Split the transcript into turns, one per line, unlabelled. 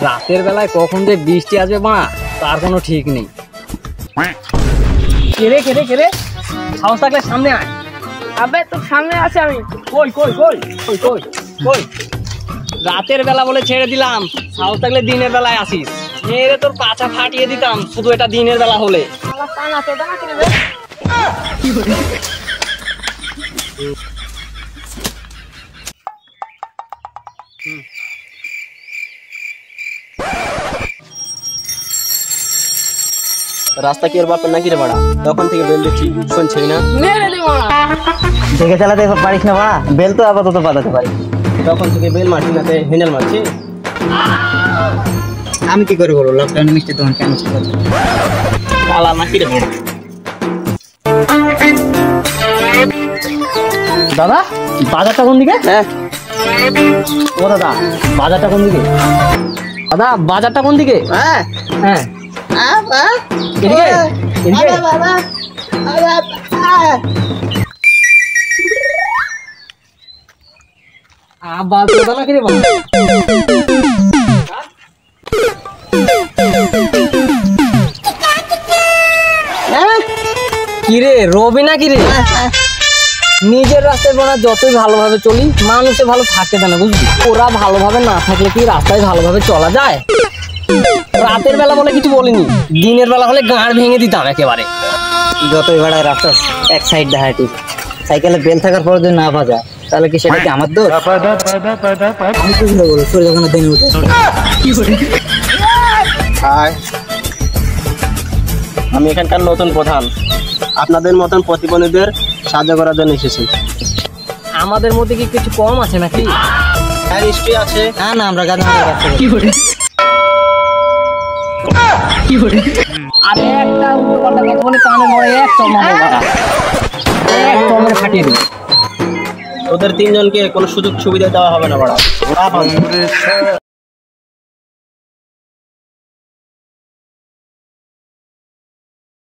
রাতের বেলায় কখন যে বৃষ্টি আসবে মা তার কোনো ঠিক নেই। কেরে কেরে কেরে সাহস থাকলে সামনে আয়।
আবে তোর সামনে আছে আমি।
কই কই কই কই কই কই রাতের বেলা বলে ছেড়ে দিলাম, সাহস থাকলে দিনের বেলায় আসিস। মেরে তোর পাছা ফাটিয়ে দিতাম শুধু এটা দিনের বেলা হলে।
শালা কানা তোদা না কিরে বে?
রাস্তা কি ওর বাপের নাকি রে বাড়া? তখন থেকে বেল দিচ্ছি শুনছেই না।
মেরে দে মারা।
দেখে চালাতে পারিস না বাড়া, বেল তো আপাতত বাঁধাতে পারি।
তখন থেকে বেল মারছি না, হ্যান্ডেল মারছি।
আমি কি করে বলবো লকডাউন মিষ্টি দোকান কেন ছিল?
পালা নাকি রে বাড়া?
দাদা বাজারটা কোন দিকে?
হ্যাঁ
ও দাদা বাজারটা কোন দিকে? দাদা বাজারটা কোন দিকে?
হ্যাঁ
হ্যাঁ এদিকে এদিকে। আবার তোদা নাকি রে বাবা? কিরে রবি না কিরে? নিজের রাস্তায় বোনা যতই ভালোভাবে চলি মানুষে ভালো থাকতে দেয় না বুঝলি। ওরা ভালোভাবে না থাকলে কি রাস্তায় ভালোভাবে চলা যায়? রাতের বেলা বলে কিছু বলিনি, দিনের বেলা হলে গাঁড় ভেঙে দিতাম একেবারে।
যতই ভাড়ায় রাস্তা এক সাইড দেখায় ঠিক, সাইকেলে বেল থাকার পর যদি না বাজায় তাহলে কি সেটা কি আমার দোষ? আমি তো বলো সূর্য যখন দিন উঠে
আমি এখানকার নতুন প্রধান, আপনাদের মতন প্রতিবন্ধীদের সাহায্য করার জন্য এসেছি।
আমাদের মধ্যে কি কিছু কম আছে নাকি?
হ্যাঁ নিশ্চয়ই আছে।
না না আমরা গাধা ব্যবসা করি।
আরে একটা উল্টো পাল্টা কথা বলে কানে মরে এক চমড়া এক চমড়া ফাটিয়ে দিই।
ওদের তিনজনকে কোনো সুযোগ সুবিধা দেওয়া হবে না বাড়া।